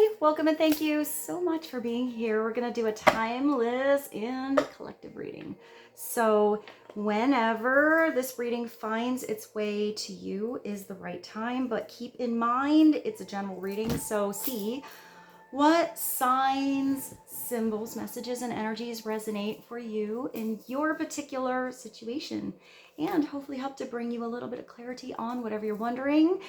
Hi, welcome and thank you so much for being here. We're going to do a timeless and collective reading. So whenever this reading finds its way to you is the right time, but keep in mind it's a general reading. So see what signs, symbols, messages, and energies resonate for you in your particular situation, and hopefully help to bring you a little bit of clarity on whatever you're wondering.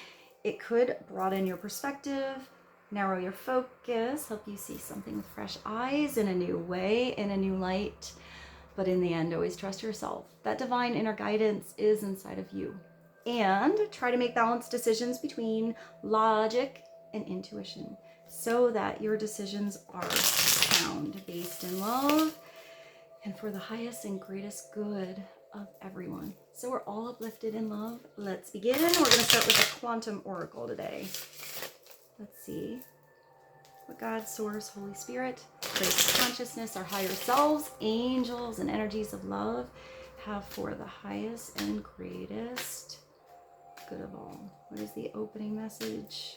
It could broaden your perspective, narrow your focus, help you see something with fresh eyes in a new way, in a new light. But in the end, always trust yourself. That divine inner guidance is inside of you. And try to make balanced decisions between logic and intuition so that your decisions are sound, based in love, and for the highest and greatest good of everyone. So we're all uplifted in love. Let's begin. We're going to start with the Quantum Oracle today. Let's see what God, Source, Holy Spirit, Grace, Consciousness, our higher selves, angels, and energies of love have for the highest and greatest good of all. What is the opening message?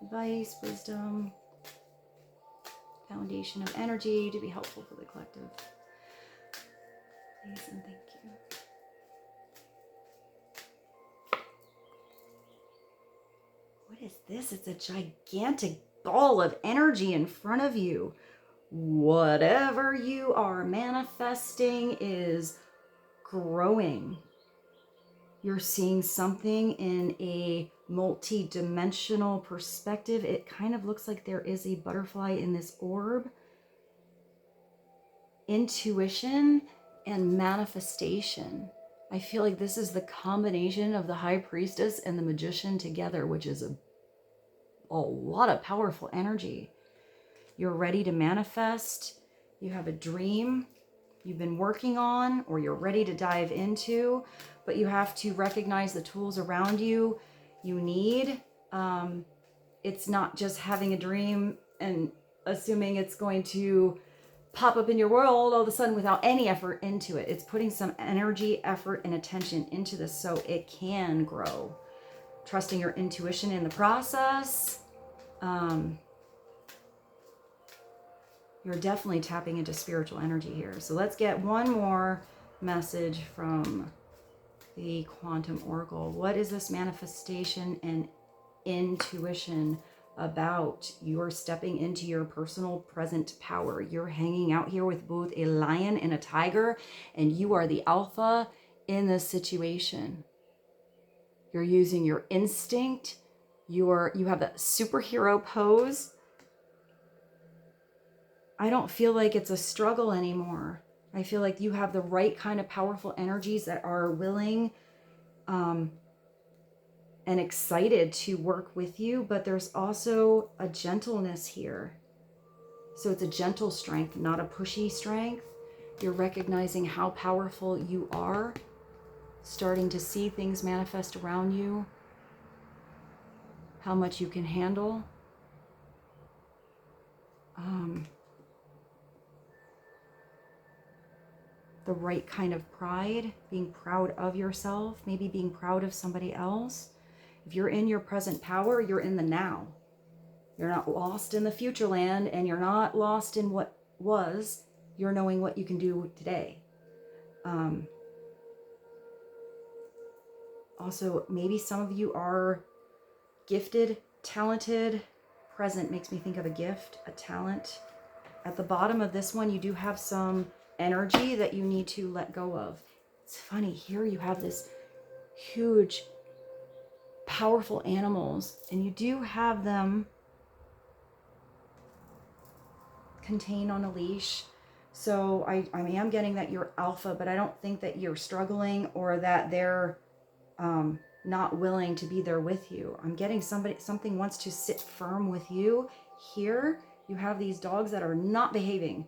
Advice, wisdom, foundation of energy to be helpful for the collective. Please and thank you. What is this? It's a gigantic ball of energy in front of you. Whatever you are manifesting is growing. You're seeing something in a multi-dimensional perspective. It kind of looks like there is a butterfly in this orb. Intuition and manifestation. I feel like this is the combination of the High Priestess and the Magician together, which is a lot of powerful energy. You're ready to manifest. You have a dream you've been working on, or you're ready to dive into, but you have to recognize the tools around you you need. It's not just having a dream and assuming it's going to pop up in your world all of a sudden without any effort into it. It's putting some energy, effort, and attention into this so it can grow. Trusting your intuition in the process. You're definitely tapping into spiritual energy here. So let's get one more message from the Quantum Oracle. What is this manifestation and intuition about? You're stepping into your personal present power. You're hanging out here with both a lion and a tiger, and you are the alpha in this situation. You're using your instinct. You have that superhero pose. I don't feel like it's a struggle anymore. I feel like you have the right kind of powerful energies that are willing and excited to work with you, but there's also a gentleness here. So it's a gentle strength, not a pushy strength. You're recognizing how powerful you are, starting to see things manifest around you, how much you can handle. The right kind of pride, being proud of yourself, maybe being proud of somebody else. If you're in your present power, you're in the now. You're not lost in the future land, and you're not lost in what was. You're knowing what you can do today. Also, maybe some of you are gifted, talented. Present makes me think of a gift, a talent. At the bottom of this one, you do have some energy that you need to let go of. It's funny, here you have this huge, powerful animals, and you do have them contained on a leash. So I am getting that you're alpha, but I don't think that you're struggling or that they're not willing to be there with you. I'm getting something wants to sit firm with you. Here you have these dogs that are not behaving.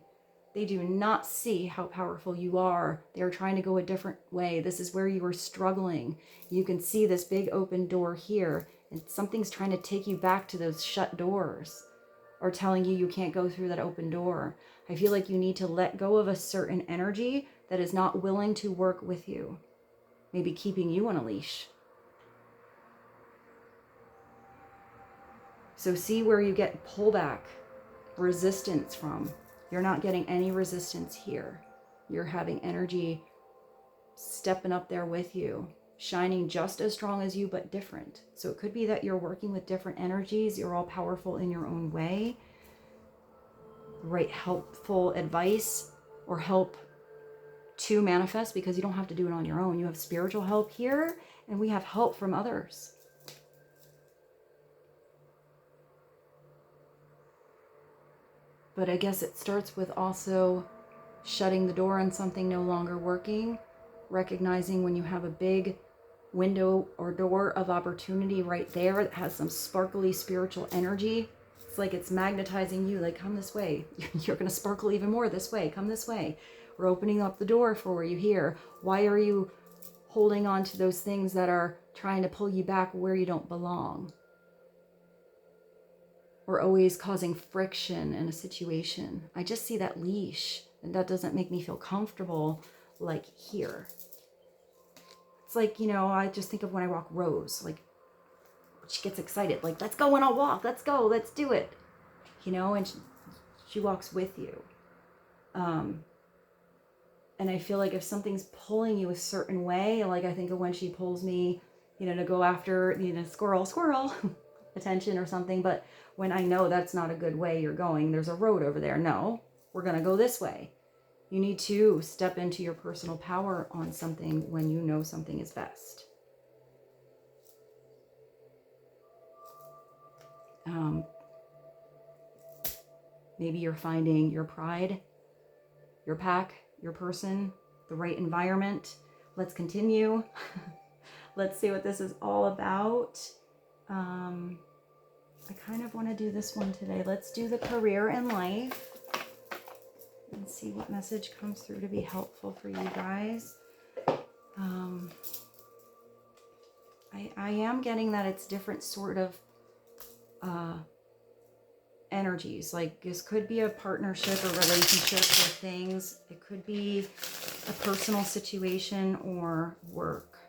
They do not see how powerful you are. They're trying to go a different way. This is where you are struggling. You can see this big open door here, and something's trying to take you back to those shut doors, or telling you can't go through that open door. I feel like you need to let go of a certain energy that is not willing to work with you, maybe keeping you on a leash. So see where you get pullback, resistance from. You're not getting any resistance here. You're having energy stepping up there with you, shining just as strong as you, but different. So it could be that you're working with different energies. You're all powerful in your own way. The right helpful advice or help to manifest, because you don't have to do it on your own. You have spiritual help here, and we have help from others. But I guess it starts with also shutting the door on something no longer working, recognizing when you have a big window or door of opportunity right there that has some sparkly spiritual energy. It's like it's magnetizing you, like, come this way. You're going to sparkle even more this way. Come this way. We're opening up the door for you here. Why are you holding on to those things that are trying to pull you back where you don't belong? Or always causing friction in a situation. I just see that leash, and that doesn't make me feel comfortable, like here. It's like, you know, I just think of when I walk Rose, like she gets excited, like, let's go on a walk, let's go, let's do it, you know, and she walks with you. And I feel like if something's pulling you a certain way, like I think of when she pulls me, you know, to go after, you know, squirrel, attention or something. But when I know that's not a good way you're going, there's a road over there. No, we're going to go this way. You need to step into your personal power on something when you know something is best. Maybe you're finding your pride, your pack, your person, the right environment. Let's continue. Let's see what this is all about. I kind of want to do this one today. Let's do the career and life and see what message comes through to be helpful for you guys. I am getting that it's different sort of energies. Like this could be a partnership or relationship or things. It could be a personal situation or work.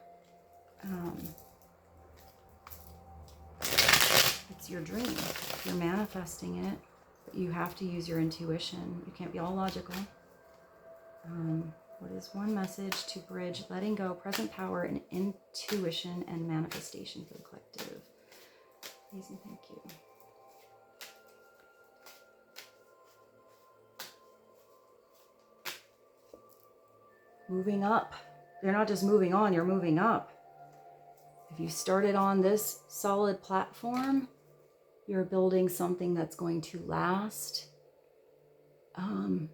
It's your dream. You're manifesting it, but you have to use your intuition. You can't be all logical. What is one message to bridge letting go, present power, and intuition and manifestation for the collective? Please and thank you. Moving up. You're not just moving on, you're moving up. If you started on this solid platform, you're building something that's going to last. I don't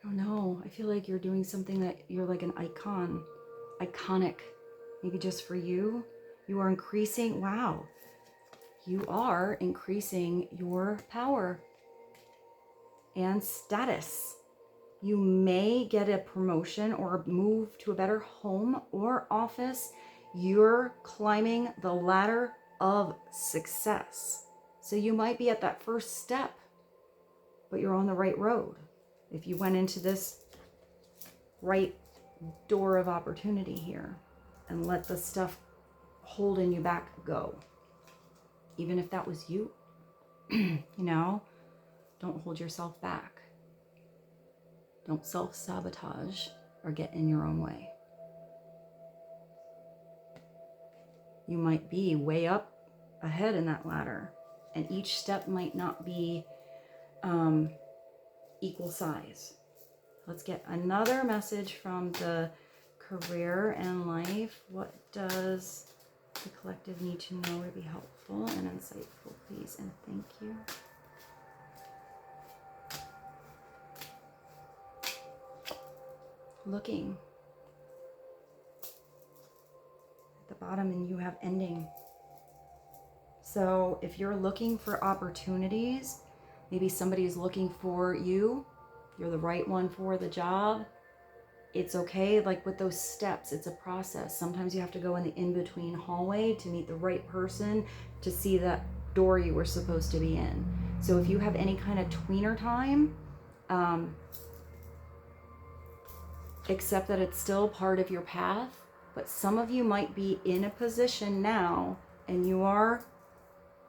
know. I feel like you're doing something that you're like an iconic, maybe just for you. You are increasing, wow. You are increasing your power and status. You may get a promotion or move to a better home or office. You're climbing the ladder of success. So you might be at that first step, but you're on the right road. If you went into this right door of opportunity here and let the stuff holding you back go, even if that was you, you know, don't hold yourself back. Don't self-sabotage or get in your own way. You might be way up ahead in that ladder, and each step might not be equal size. Let's get another message from the career and life. What does the collective need to know to be helpful and insightful, please and thank you. Looking at the bottom, and you have ending. So if you're looking for opportunities, maybe somebody's looking for you, you're the right one for the job. It's okay. Like with those steps, it's a process. Sometimes you have to go in the in-between hallway to meet the right person to see that door you were supposed to be in. So if you have any kind of tweener time, accept that it's still part of your path, but some of you might be in a position now and you are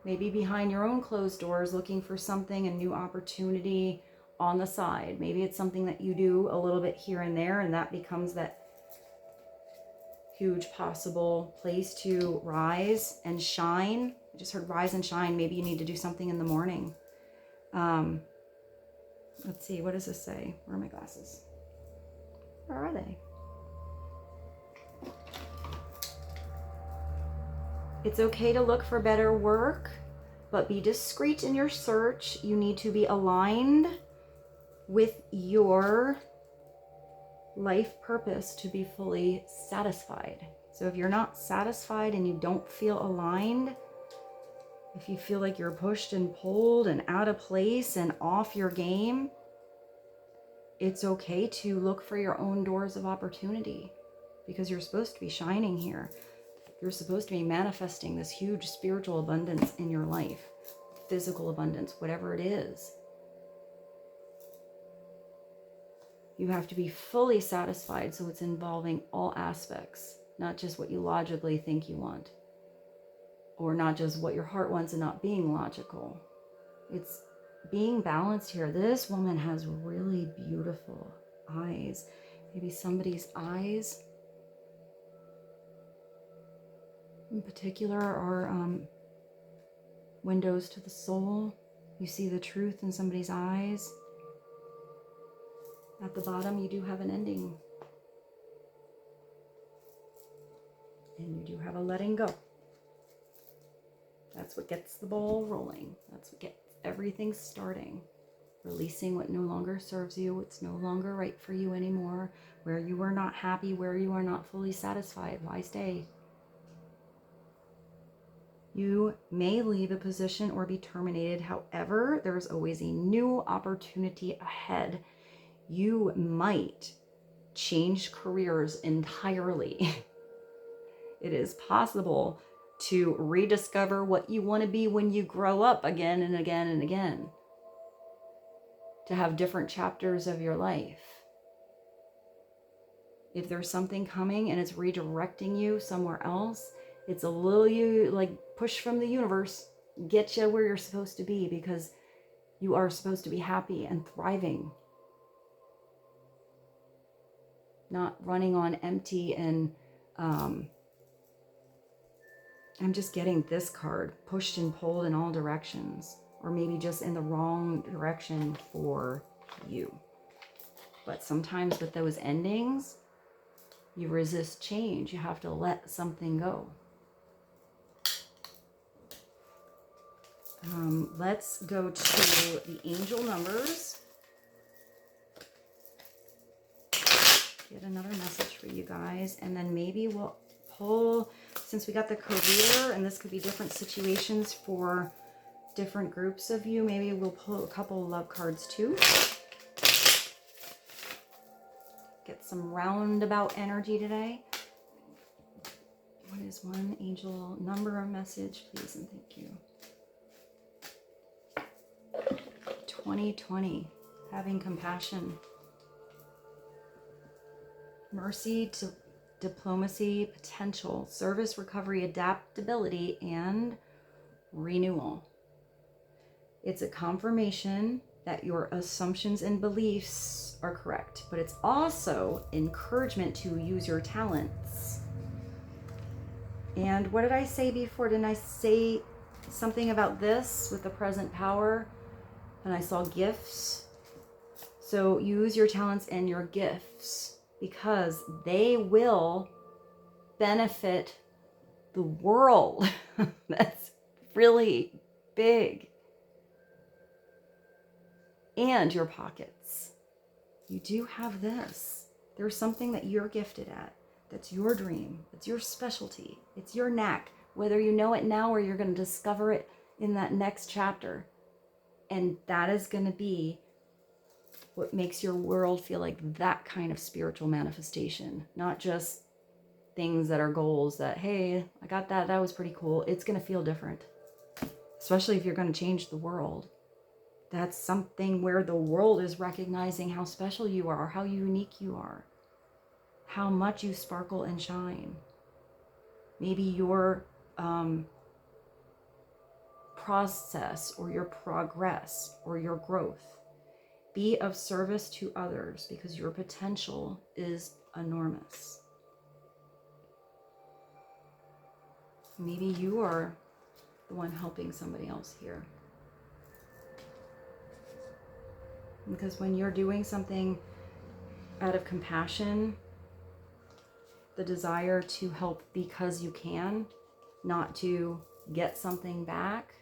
Maybe behind your own closed doors, looking for something, a new opportunity on the side. Maybe it's something that you do a little bit here and there, and that becomes that huge possible place to rise and shine. I just heard rise and shine. Maybe you need to do something in the morning. Let's see, what does this say? Where are my glasses? Where are they? It's okay to look for better work, but be discreet in your search. You need to be aligned with your life purpose to be fully satisfied. So if you're not satisfied and you don't feel aligned, if you feel like you're pushed and pulled and out of place and off your game, it's okay to look for your own doors of opportunity, because you're supposed to be shining here. You're supposed to be manifesting this huge spiritual abundance in your life, physical abundance, whatever it is. You have to be fully satisfied, so it's involving all aspects, not just what you logically think you want, or not just what your heart wants and not being logical. It's being balanced here. This woman has really beautiful eyes. Maybe somebody's eyes in particular are windows to the soul. You see the truth in somebody's eyes. At the bottom, you do have an ending. And you do have a letting go. That's what gets the ball rolling. That's what gets everything starting. Releasing what no longer serves you, what's no longer right for you anymore, where you are not happy, where you are not fully satisfied. Why stay? You may leave a position or be terminated. However, there's always a new opportunity ahead. You might change careers entirely. It is possible to rediscover what you want to be when you grow up again and again and again. To have different chapters of your life. If there's something coming and it's redirecting you somewhere else, it's a little like push from the universe, get you where you're supposed to be, because you are supposed to be happy and thriving. Not running on empty. And I'm just getting this card, pushed and pulled in all directions, or maybe just in the wrong direction for you. But sometimes with those endings, you resist change. You have to let something go. Let's go to the angel numbers. Get another message for you guys. And then maybe we'll pull, since we got the career, and this could be different situations for different groups of you, maybe we'll pull a couple of love cards too. Get some roundabout energy today. What is one angel number or message, please and thank you? 2020, having compassion. Mercy, diplomacy, potential, service, recovery, adaptability, and renewal. It's a confirmation that your assumptions and beliefs are correct, but it's also encouragement to use your talents. And what did I say before? Didn't I say something about this with the present power? And I saw gifts. So use your talents and your gifts, because they will benefit the world. That's really big. And your pockets. You do have this. There's something that you're gifted at. That's your dream. It's your specialty. It's your knack. Whether you know it now or you're going to discover it in that next chapter. And that is going to be what makes your world feel like that kind of spiritual manifestation. Not just things that are goals that, hey, I got that. That was pretty cool. It's going to feel different. Especially if you're going to change the world. That's something where the world is recognizing how special you are, how unique you are, how much you sparkle and shine. Maybe your process or your progress or your growth. Be of service to others because your potential is enormous. Maybe you are the one helping somebody else here. Because when you're doing something out of compassion, the desire to help because you can, not to get something back,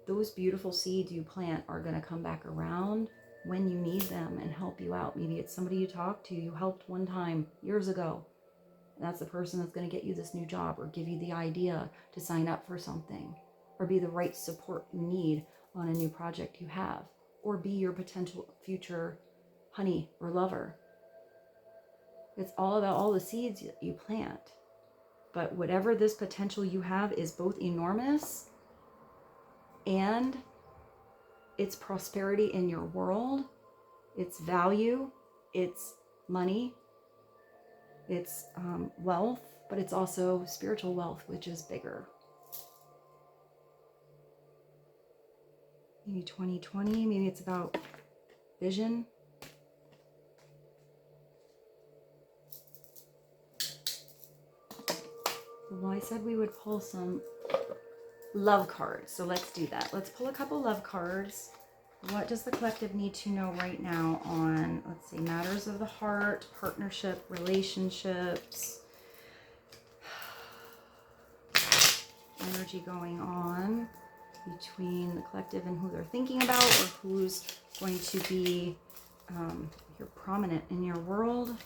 those beautiful seeds you plant are going to come back around when you need them and help you out. Maybe it's somebody you talked to, you helped one time years ago. And that's the person that's going to get you this new job or give you the idea to sign up for something or be the right support you need on a new project you have or be your potential future honey or lover. It's all about all the seeds you plant. But whatever this potential you have is both enormous and it's prosperity in your world, it's value, it's money, it's wealth, but it's also spiritual wealth, which is bigger. Maybe 2020, maybe it's about vision. Well, I said we would pull some love cards, so let's do that. Let's pull a couple love cards. What does the collective need to know right now on, let's see, matters of the heart, partnership, relationships, energy going on between the collective and who they're thinking about or who's going to be here prominent in your world.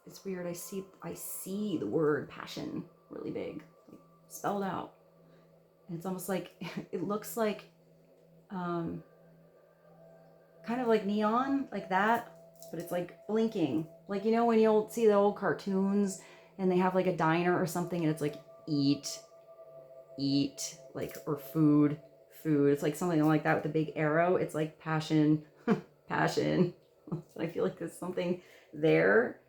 It's weird, I see the word passion really big, like spelled out. And it's almost like, it looks like, kind of like neon, like that, but it's like blinking. Like, you know, when you'll see the old cartoons and they have like a diner or something and it's like eat, like, or food. It's like something like that with a big arrow. It's like passion, passion. I feel like there's something there.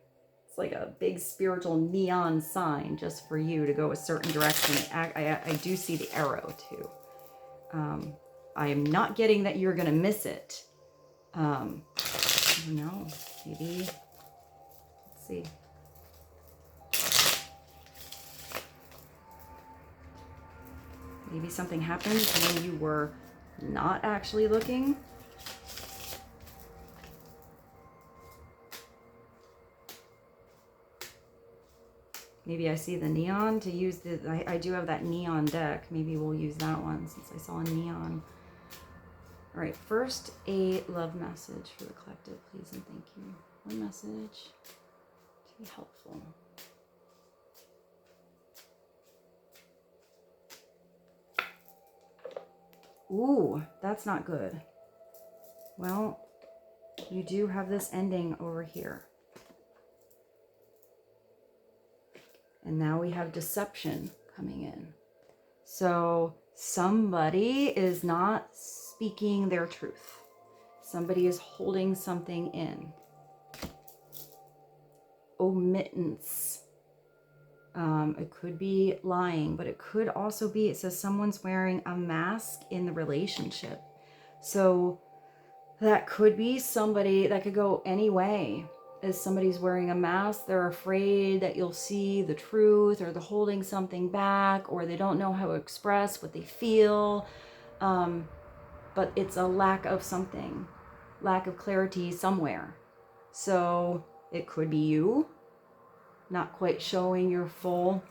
It's like a big spiritual neon sign just for you to go a certain direction. I do see the arrow too. I am not getting that you're gonna miss it. I don't know, maybe, let's see. Maybe something happened when you were not actually looking. Maybe I see the neon to use I do have that neon deck. Maybe we'll use that one since I saw a neon. All right, first a love message for the collective, please and thank you. One message to be helpful. Ooh, that's not good. Well, you do have this ending over here. And now we have deception coming in. So somebody is not speaking their truth. Somebody is holding something in. Omittance. It could be lying, but it could also be, it says someone's wearing a mask in the relationship. So that could be somebody, that could go any way. As somebody's wearing a mask, they're afraid that you'll see the truth, or they're holding something back, or they don't know how to express what they feel. But it's a lack of something, lack of clarity somewhere. So it could be you not quite showing your full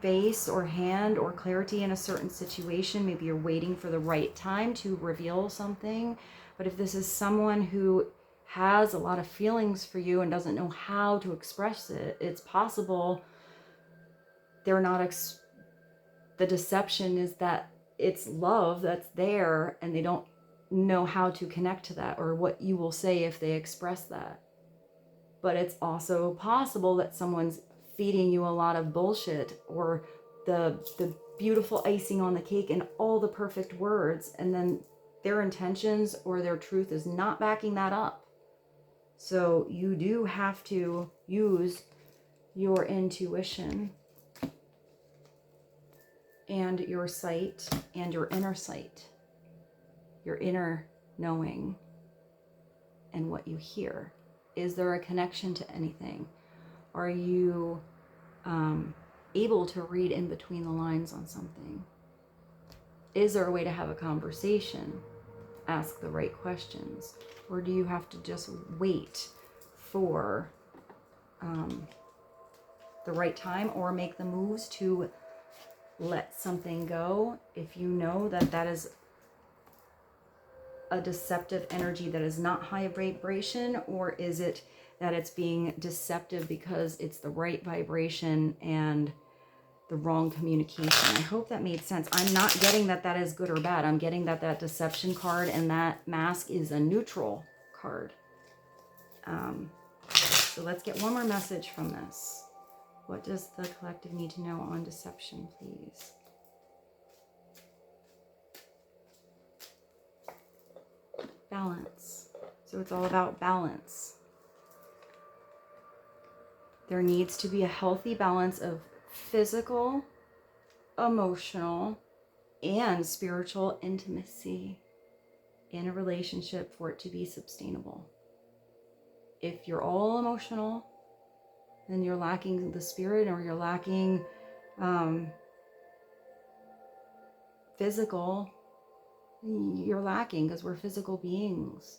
face or hand or clarity in a certain situation. Maybe you're waiting for the right time to reveal something. But if this is someone who has a lot of feelings for you and doesn't know how to express it, it's possible they're not, the deception is that it's love that's there and they don't know how to connect to that or what you will say if they express that. But it's also possible that someone's feeding you a lot of bullshit or the beautiful icing on the cake and all the perfect words, and then their intentions or their truth is not backing that up. So you do have to use your intuition and your sight and your inner sight, your inner knowing and what you hear. Is there a connection to anything? Are you able to read in between the lines on something? Is there a way to have a conversation? Ask the right questions? Or do you have to just wait for the right time, or make the moves to let something go if you know that that is a deceptive energy that is not high vibration? Or is it that it's being deceptive because it's the right vibration and the wrong communication? I hope that made sense. I'm not getting that that is good or bad. I'm getting that that deception card and that mask is a neutral card. So let's get one more message from this. What does the collective need to know on deception, please? Balance. So it's all about balance. There needs to be a healthy balance of physical, emotional, and spiritual intimacy in a relationship for it to be sustainable. If you're all emotional, then you're lacking the spirit, or you're lacking physical. You're lacking, because we're physical beings.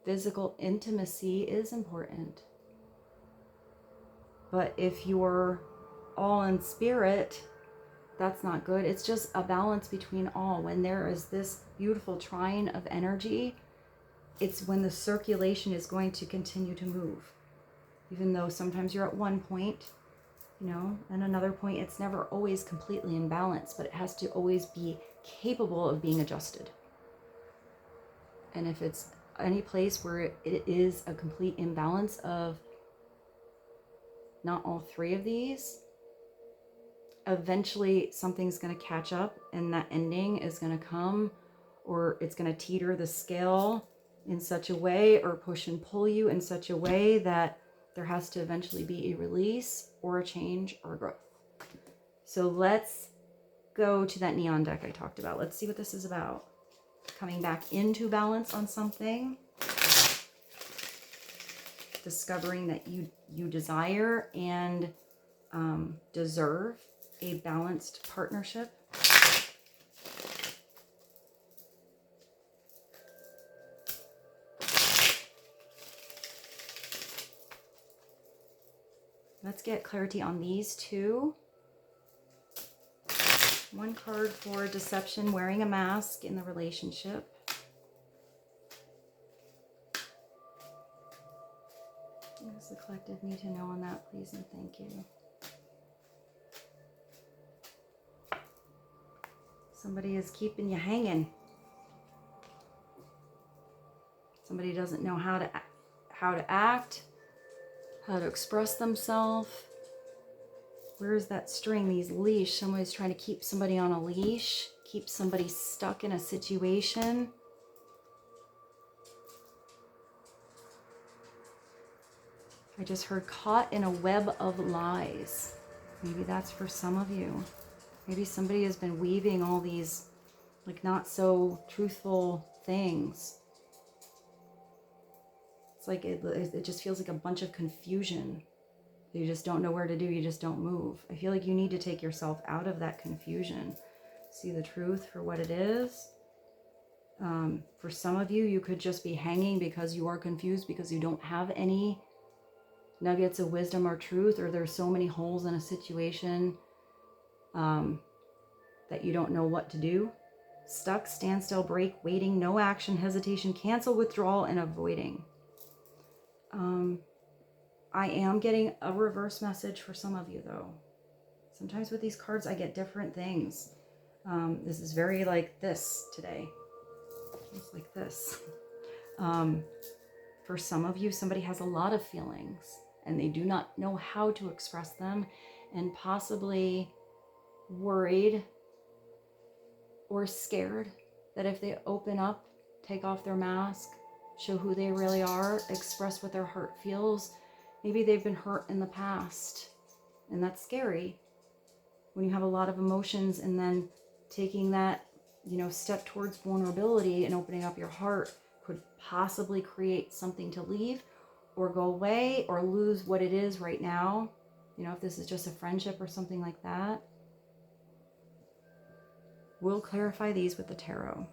Physical intimacy is important. But if you're all in spirit, that's not good. It's just a balance between all. When there is this beautiful trine of energy, it's when the circulation is going to continue to move. Even though sometimes you're at one point, you know, and another point, it's never always completely in balance, but it has to always be capable of being adjusted. And if it's any place where it is a complete imbalance of not all three of these, eventually something's going to catch up, and that ending is going to come, or it's going to teeter the scale in such a way, or push and pull you in such a way that there has to eventually be a release or a change or a growth. So let's go to that neon deck I talked about. Let's see what this is about. Coming back into balance on something. Discovering that you desire and deserve a balanced partnership. Let's get clarity on these two. One card for deception, wearing a mask in the relationship. What does the collective need to know on that, please, and thank you. Somebody is keeping you hanging. Somebody doesn't know how to act, how to express themselves. Where is that string, these leash? Somebody's trying to keep somebody on a leash, keep somebody stuck in a situation. I just heard caught in a web of lies. Maybe that's for some of you. Maybe somebody has been weaving all these like not so truthful things. It's like it just feels like a bunch of confusion. You just don't know where to do. You just don't move. I feel like you need to take yourself out of that confusion. See the truth for what it is. For some of you, you could just be hanging because you are confused, because you don't have any nuggets of wisdom or truth, or there's so many holes in a situation that you don't know what to do. Stuck, standstill, break, waiting, no action, hesitation, cancel, withdrawal, and avoiding. I am getting a reverse message for some of you, though. Sometimes with these cards, I get different things. This is very like this today. It's like this. For some of you, somebody has a lot of feelings and they do not know how to express them, and possibly worried or scared that if they open up, take off their mask, show who they really are, express what their heart feels. Maybe they've been hurt in the past, and that's scary when you have a lot of emotions, and then taking that, you know, step towards vulnerability and opening up your heart could possibly create something to leave or go away or lose what it is right now. You know, if this is just a friendship or something like that. We'll clarify these with the tarot.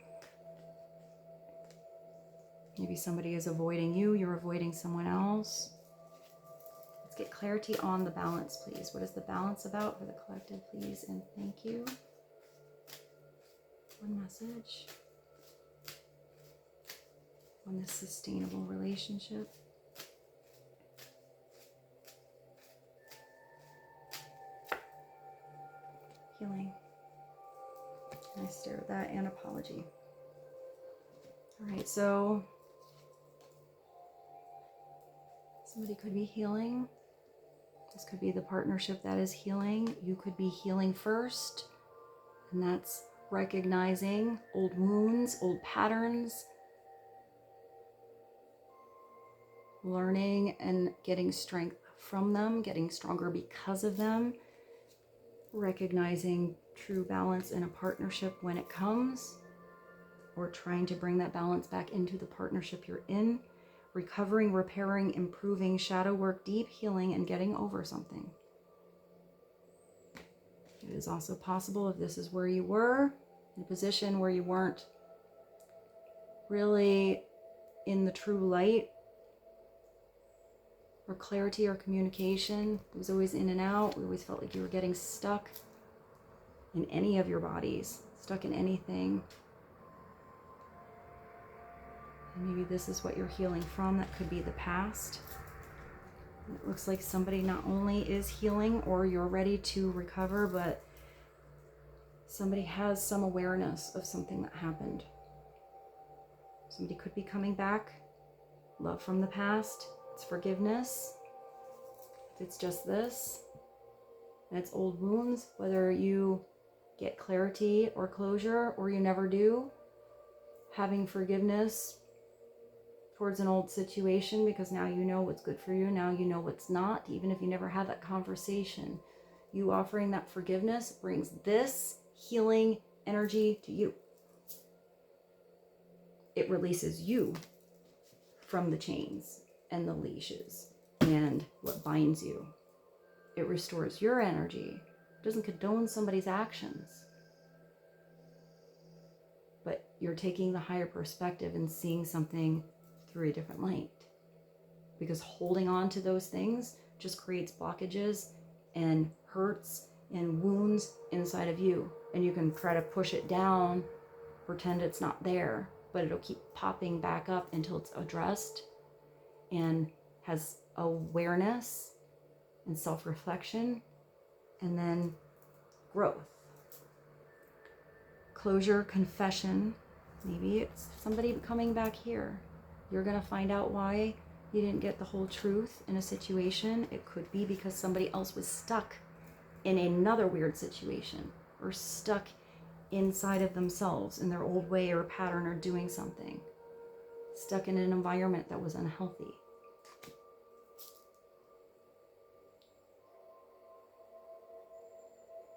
Maybe somebody is avoiding you, you're avoiding someone else. Let's get clarity on the balance, please. What is the balance about for the collective, please? And thank you. One message on this sustainable relationship. Healing. I stare at that, and apology. All right, so somebody could be healing. This could be the partnership that is healing. You could be healing first, and that's recognizing old wounds, old patterns, learning and getting strength from them, getting stronger because of them, recognizing true balance in a partnership when it comes, or trying to bring that balance back into the partnership you're in, recovering, repairing, improving, shadow work, deep healing, and getting over something. It is also possible, if this is where you were, in a position where you weren't really in the true light, or clarity or communication, it was always in and out. We always felt like you were getting stuck in any of your bodies, stuck in anything. And maybe this is what you're healing from. That could be the past. And it looks like somebody not only is healing or you're ready to recover, but somebody has some awareness of something that happened. Somebody could be coming back. Love from the past. It's forgiveness. If it's just this, and it's old wounds, whether you get clarity or closure or you never do, having forgiveness towards an old situation, because now you know what's good for you, now you know what's not, even if you never had that conversation. You offering that forgiveness brings this healing energy to you. It releases you from the chains and the leashes and what binds you. It restores your energy. It doesn't condone somebody's actions. But you're taking the higher perspective and seeing something through a different light. Because holding on to those things just creates blockages and hurts and wounds inside of you. And you can try to push it down, pretend it's not there, but it'll keep popping back up until it's addressed and has awareness and self-reflection, and then growth. Closure, confession. Maybe it's somebody coming back here. You're going to find out why you didn't get the whole truth in a situation. It could be because somebody else was stuck in another weird situation, or stuck inside of themselves in their old way or pattern or doing something. Stuck in an environment that was unhealthy.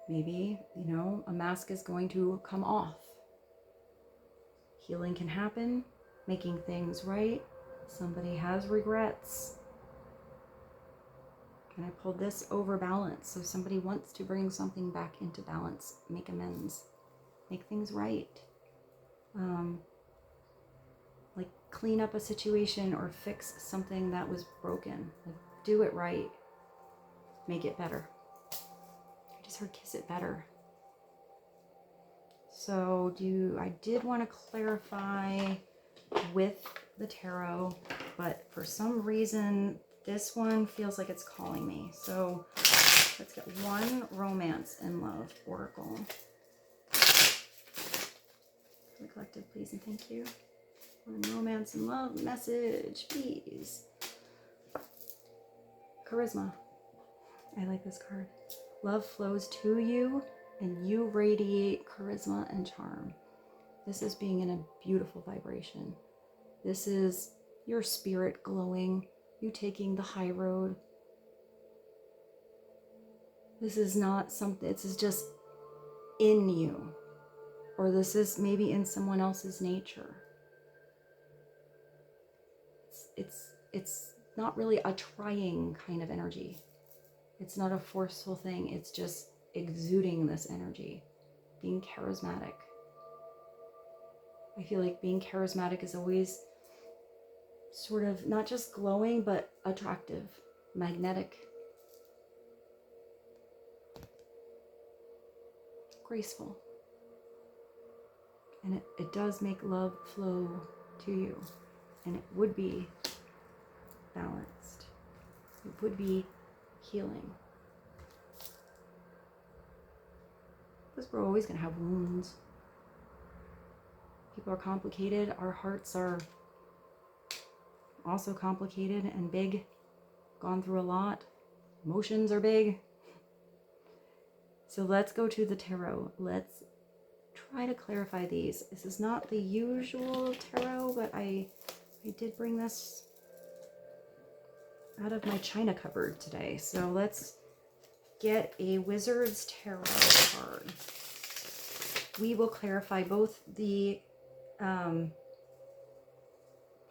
Maybe, a mask is going to come off. Healing can happen, making things right. Somebody has regrets. And I pulled this over balance. So somebody wants to bring something back into balance, make amends, make things right. Like clean up a situation or fix something that was broken. Like do it right, make it better. I just heard kiss it better. So I did want to clarify with the tarot, but for some reason this one feels like it's calling me. So let's get one romance and love oracle. The collective, please and thank you. One romance and love message, please. Charisma. I like this card. Love flows to you and you radiate charisma and charm. This is being in a beautiful vibration. This is your spirit glowing, you taking the high road. This is not something, this is just in you, or this is maybe in someone else's nature. It's not really a trying kind of energy. It's not a forceful thing. It's just exuding this energy, being charismatic. I feel like being charismatic is always sort of not just glowing, but attractive, magnetic, graceful. And it does make love flow to you. And it would be balanced. It would be healing. Because we're always going to have wounds. People are complicated. Our hearts are also complicated and big. Gone through a lot. Emotions are big. So let's go to the tarot. Let's try to clarify these. This is not the usual tarot, but I did bring this out of my china cupboard today. So let's get a Wizard's Tarot card. We will clarify both the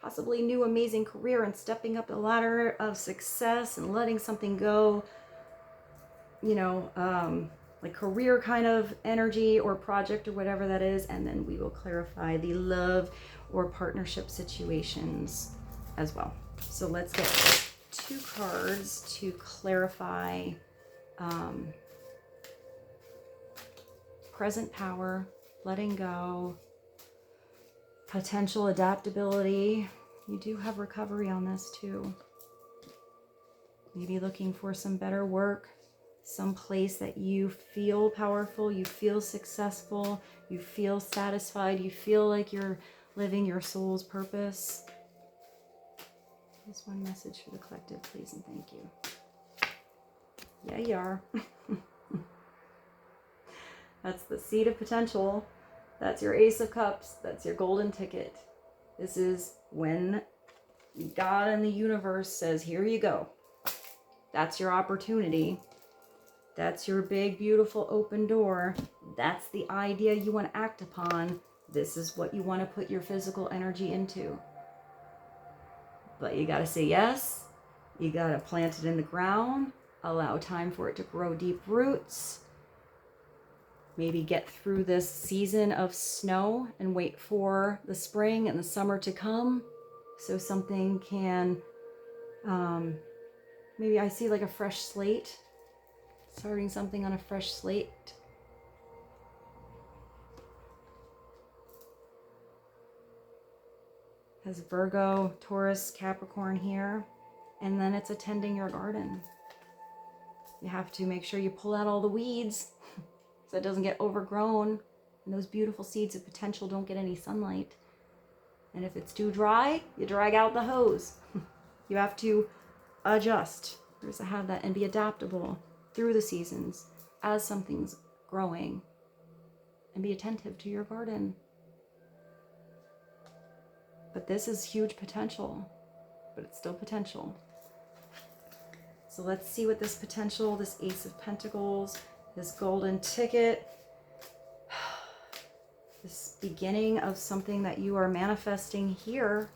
possibly new amazing career and stepping up the ladder of success and letting something go, you know, like career kind of energy or project or whatever that is. And then we will clarify the love or partnership situations as well. So let's get 2 cards to clarify present power, letting go, potential adaptability. You do have recovery on this too. Maybe looking for some better work, some place that you feel powerful, you feel successful, you feel satisfied, you feel like you're living your soul's purpose. Just one message for the collective, please and thank you. Yeah, you are. That's the seed of potential. That's your Ace of Cups. That's your golden ticket. This is when God and the universe says, here you go. That's your opportunity. That's your big, beautiful open door. That's the idea you want to act upon. This is what you want to put your physical energy into. But you got to say yes. You got to plant it in the ground. Allow time for it to grow deep roots. Maybe get through this season of snow and wait for the spring and the summer to come so something can, maybe I see like a fresh slate, starting something on a fresh slate. Has Virgo, Taurus, Capricorn here, and then it's attending your garden. You have to make sure you pull out all the weeds so it doesn't get overgrown and those beautiful seeds of potential don't get any sunlight. And if it's too dry, you drag out the hose. You have to adjust. There's to have that and be adaptable through the seasons as something's growing, and be attentive to your garden. But this is huge potential, but it's still potential. So let's see what this potential, this Ace of Pentacles, this golden ticket, this beginning of something that you are manifesting here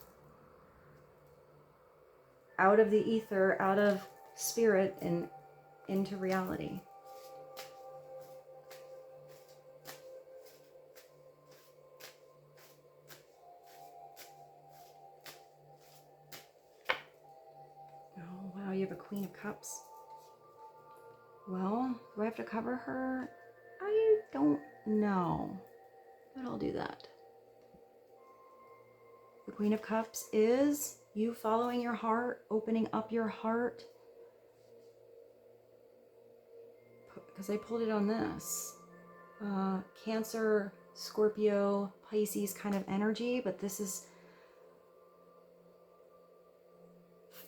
out of the ether, out of spirit and into reality. Oh, wow, you have a Queen of Cups. Well, do I have to cover her? I don't know, but I'll do that. The Queen of Cups is you following your heart, opening up your heart. Because I pulled it on this. Cancer, Scorpio, Pisces kind of energy, but this is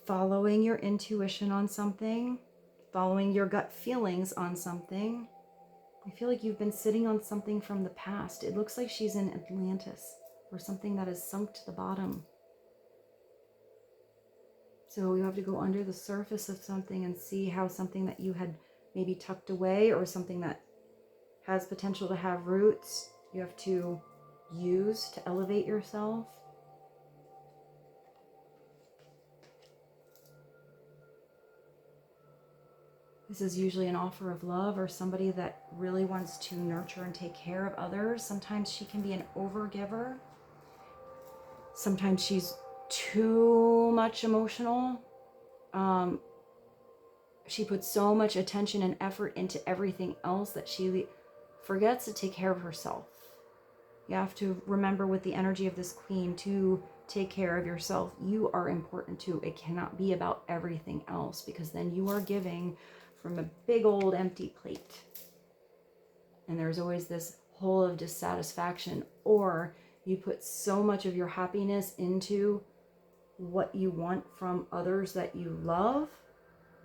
following your intuition on something, following your gut feelings on something. I feel like you've been sitting on something from the past. It looks like she's in Atlantis or something that is sunk to the bottom. So you have to go under the surface of something and see how something that you had maybe tucked away, or something that has potential to have roots, you have to use to elevate yourself. This is usually an offer of love, or somebody that really wants to nurture and take care of others. Sometimes she can be an overgiver. Sometimes she's too much emotional. She puts so much attention and effort into everything else that she forgets to take care of herself. You have to remember with the energy of this queen to take care of yourself. You are important too. It cannot be about everything else, because then you are giving from a big old empty plate. And there's always this hole of dissatisfaction, or you put so much of your happiness into what you want from others that you love,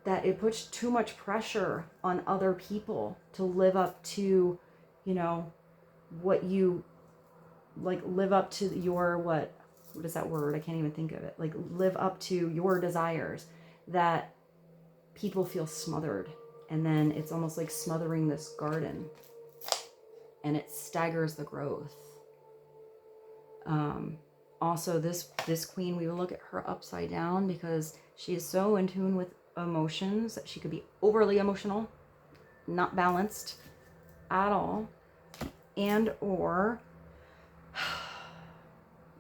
that it puts too much pressure on other people to live up to, you know, what you like, live up to your, what is that word? I can't even think of it. Like, live up to your desires, that people feel smothered. And then it's almost like smothering this garden, and it staggers the growth. Also, this queen, we will look at her upside down, because she is so in tune with emotions that she could be overly emotional, not balanced at all, and or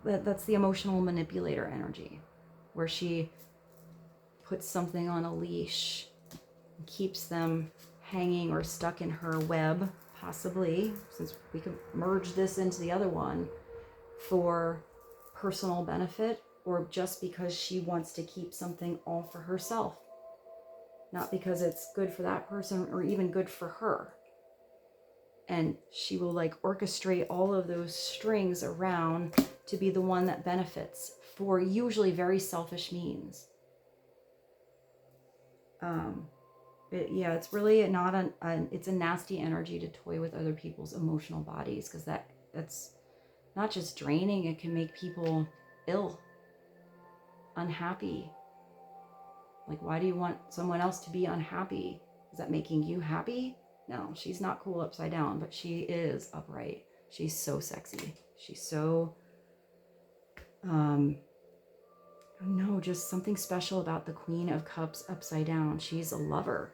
that's the emotional manipulator energy, where she puts something on a leash, keeps them hanging or stuck in her web, possibly, since we could merge this into the other one, for personal benefit, or just because she wants to keep something all for herself, not because it's good for that person or even good for her. And she will like orchestrate all of those strings around to be the one that benefits, for usually very selfish means. Yeah, it's really not it's a nasty energy to toy with other people's emotional bodies, because that's not just draining, it can make people ill, unhappy. Like, why do you want someone else to be unhappy? Is that making you happy? No, she's not cool upside down, but she is upright. She's so sexy. She's so, no, just something special about the Queen of Cups upside down. She's a lover.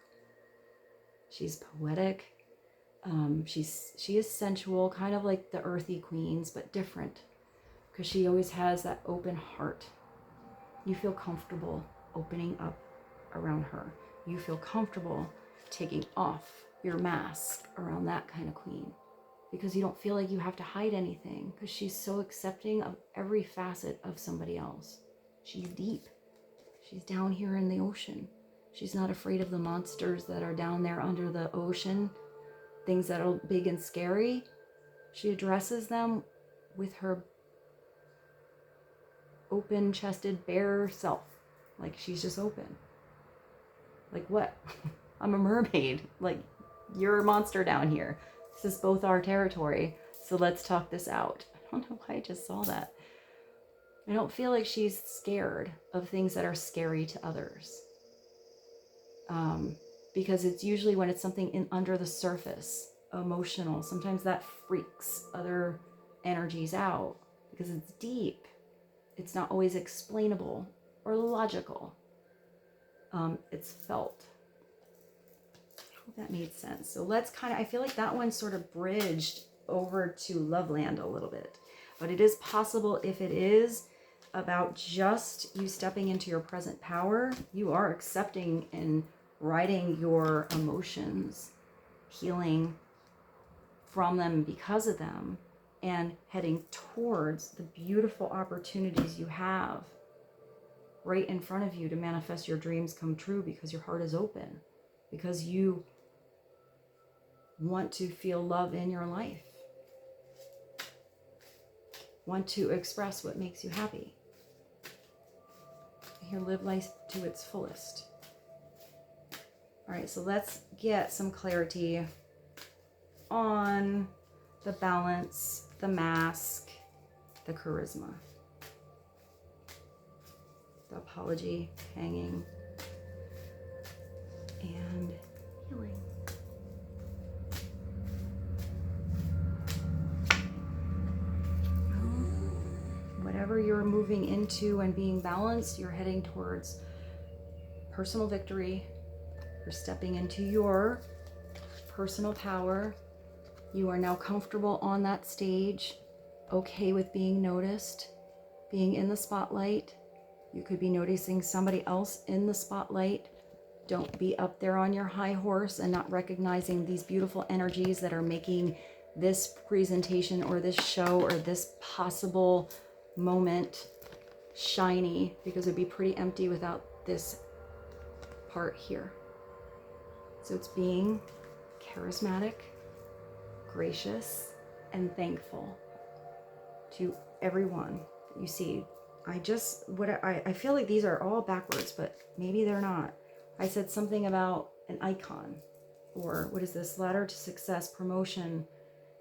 She's poetic. She is sensual, kind of like the earthy queens, but different, because she always has that open heart. You feel comfortable opening up around her. You feel comfortable taking off your mask around that kind of queen, because you don't feel like you have to hide anything, because she's so accepting of every facet of somebody else. She's deep. She's down here in the ocean. She's not afraid of the monsters that are down there under the ocean, things that are big and scary. She addresses them with her open-chested, bare self. Like, she's just open. Like, what? I'm a mermaid. Like, you're a monster down here. This is both our territory, so let's talk this out. I don't know why I just saw that. I don't feel like she's scared of things that are scary to others. Because it's usually when it's something in under the surface, emotional. Sometimes that freaks other energies out, because it's deep. It's not always explainable or logical. It's felt. I hope that made sense. So let's I feel like that one sort of bridged over to Loveland a little bit. But it is possible, if it is about just you stepping into your present power, you are accepting and writing your emotions, healing from them because of them, and heading towards the beautiful opportunities you have right in front of you to manifest your dreams come true, because your heart is open, because you want to feel love in your life, want to express what makes you happy. Here, live life to its fullest. All right, so let's get some clarity on the balance, the mask, the charisma. the apology, hanging, and healing. Whatever you're moving into and being balanced, you're heading towards personal victory. You're stepping into your personal power. You are now comfortable on that stage, okay with being noticed, being in the spotlight. You could be noticing somebody else in the spotlight. Don't be up there on your high horse and not recognizing these beautiful energies that are making this presentation or this show or this possible moment shiny, because it'd be pretty empty without this part here. So it's being charismatic, gracious, and thankful to everyone that you see. I feel like these are all backwards, but maybe they're not. I said something about an icon, or what is this, ladder to success, promotion.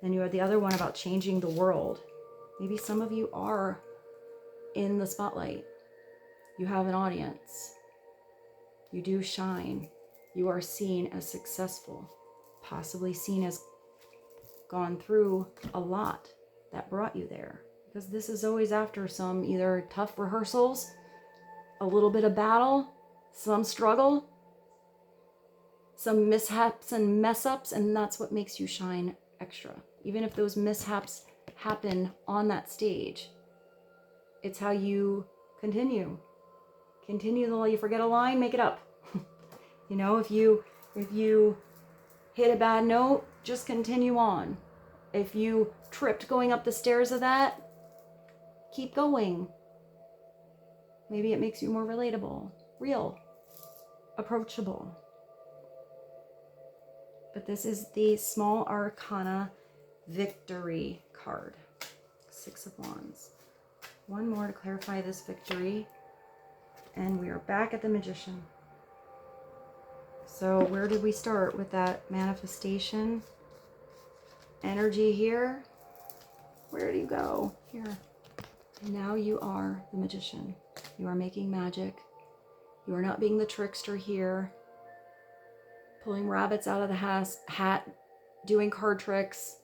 Then you had the other one about changing the world. Maybe some of you are in the spotlight. You have an audience. You do shine. You are seen as successful, possibly seen as gone through a lot that brought you there. Because this is always after some either tough rehearsals, a little bit of battle, some struggle, some mishaps and mess ups, and that's what makes you shine extra. Even if those mishaps happen on that stage, it's how you continue the, you forget a line, make it up. You know, if you hit a bad note, just continue on. If you tripped going up the stairs of that, keep going. Maybe it makes you more relatable, real, approachable. But this is the Small Arcana Victory card. 6 of Wands. One more to clarify this victory. And we are back at the Magician. So where did we start with that manifestation? Energy here. Where do you go? Here. And now you are the Magician. You are making magic. You are not being the trickster here, pulling rabbits out of the hat, doing card tricks,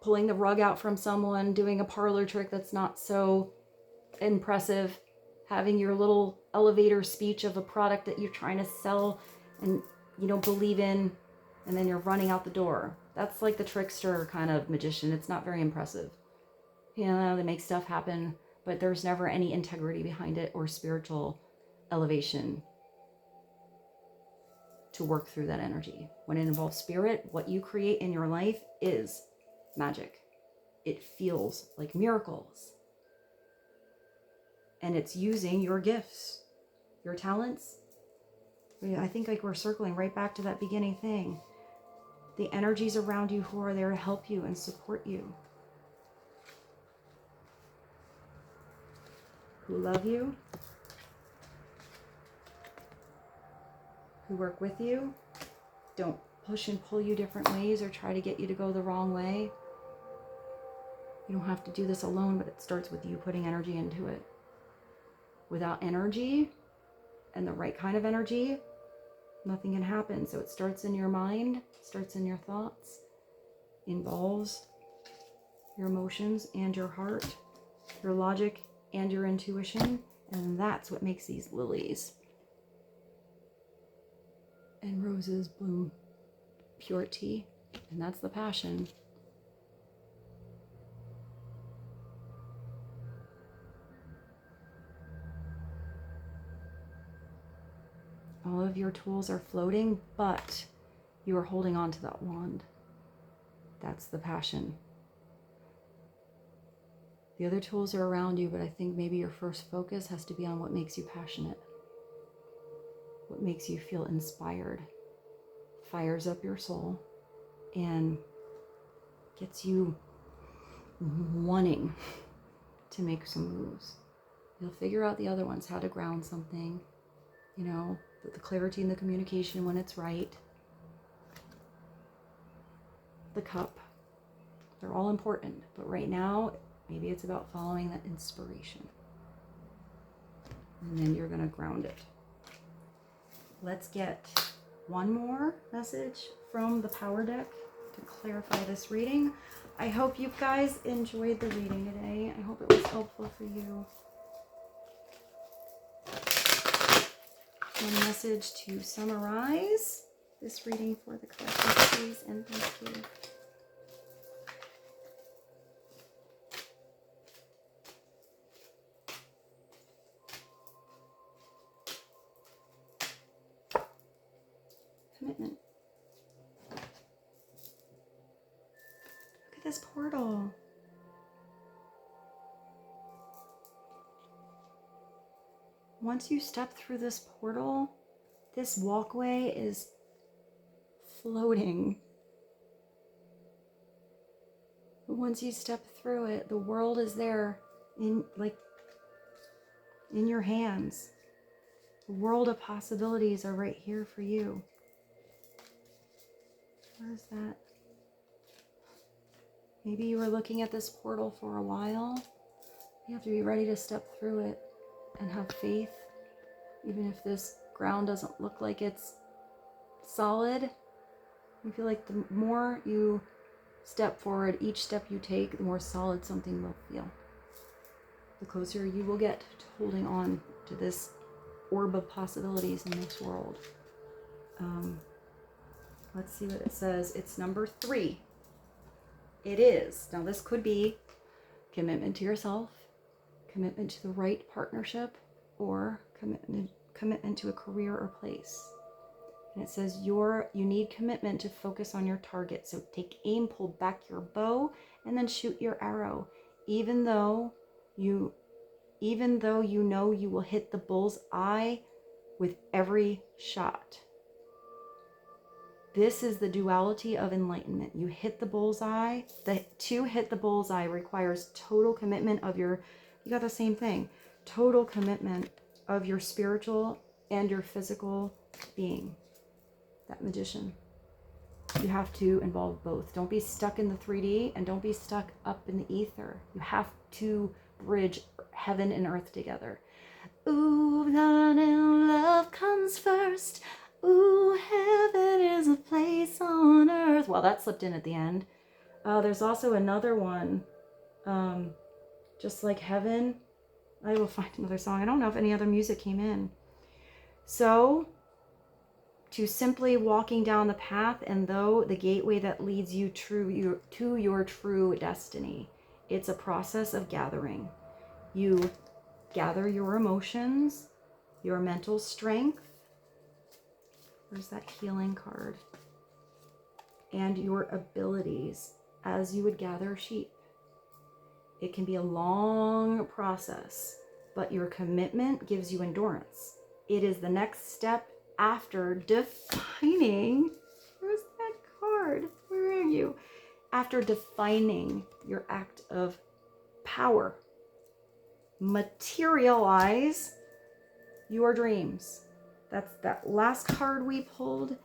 pulling the rug out from someone, doing a parlor trick that's not so impressive, having your little elevator speech of a product that you're trying to sell and you don't believe in, and then you're running out the door. That's like the trickster kind of magician. It's not very impressive. You know, they make stuff happen, but there's never any integrity behind it or spiritual elevation to work through that energy. When it involves spirit, what you create in your life is magic. It feels like miracles. And it's using your gifts, your talents. I think like we're circling right back to that beginning thing. The energies around you who are there to help you and support you. Who love you. Who work with you. Don't push and pull you different ways or try to get you to go the wrong way. You don't have to do this alone, but it starts with you putting energy into it. Without energy and the right kind of energy, nothing can happen. So it starts in your mind, starts in your thoughts, involves your emotions and your heart, your logic and your intuition, and that's what makes these lilies and roses bloom purity, and that's the passion. All of your tools are floating, but you are holding on to that wand. That's the passion. The other tools are around you, but I think maybe your first focus has to be on what makes you passionate, what makes you feel inspired, fires up your soul, and gets you wanting to make some moves. You'll figure out the other ones, how to ground something, you know, the clarity in the communication when it's right. The cup, they're all important, but right now, maybe it's about following that inspiration. and then you're going to ground it. Let's get one more message from the power deck to clarify this reading. I hope you guys enjoyed the reading today. I hope it was helpful for you. One message to summarize this reading for the collective, please, and thank you. Commitment. Look at this portal. Once you step through this portal, this walkway is floating. But once you step through it, the world is there in your hands. The world of possibilities are right here for you. Where is that? Maybe you were looking at this portal for a while. You have to be ready to step through it and have faith. Even if this ground doesn't look like it's solid, I feel like the more you step forward, each step you take, the more solid something will feel. The closer you will get to holding on to this orb of possibilities in this world. Let's see what it says. It's number 3. It is. Now this could be commitment to yourself, commitment to the right partnership, or commitment to a career or place. And it says you need commitment to focus on your target. So take aim, pull back your bow, and then shoot your arrow. Even though you know you will hit the bull's eye with every shot. This is the duality of enlightenment. You hit the bullseye. To hit the bullseye requires total commitment of you got the same thing. Total commitment of your spiritual and your physical being. That magician. You have to involve both. Don't be stuck in the 3D and don't be stuck up in the ether. You have to bridge heaven and earth together. Ooh, love comes first. Ooh, heaven is a place on earth. Well, that slipped in at the end. There's also another one. Just like heaven. I will find another song. I don't know if any other music came in. So, to simply walking down the path, and though the gateway that leads you to your true destiny, it's a process of gathering. You gather your emotions, your mental strength. Where's that healing card? And your abilities as you would gather sheep. It can be a long process, but your commitment gives you endurance. It is the next step after defining. Where's that card? Where are you? After defining your act of power. Materialize your dreams. That's that last card we pulled.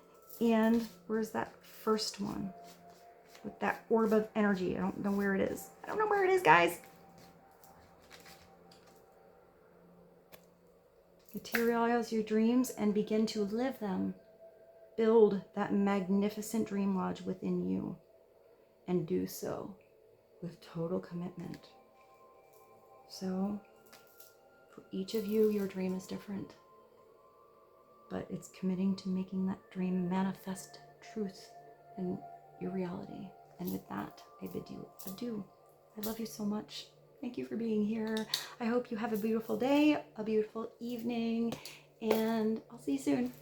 And where's that first one? With that orb of energy. I don't know where it is. I don't know where it is, guys. Materialize your dreams and begin to live them. Build that magnificent dream lodge within you. And do so with total commitment. So, for each of you, your dream is different. But it's committing to making that dream manifest truth in your reality. And with that, I bid you adieu. I love you so much. Thank you for being here. I hope you have a beautiful day, a beautiful evening, and I'll see you soon.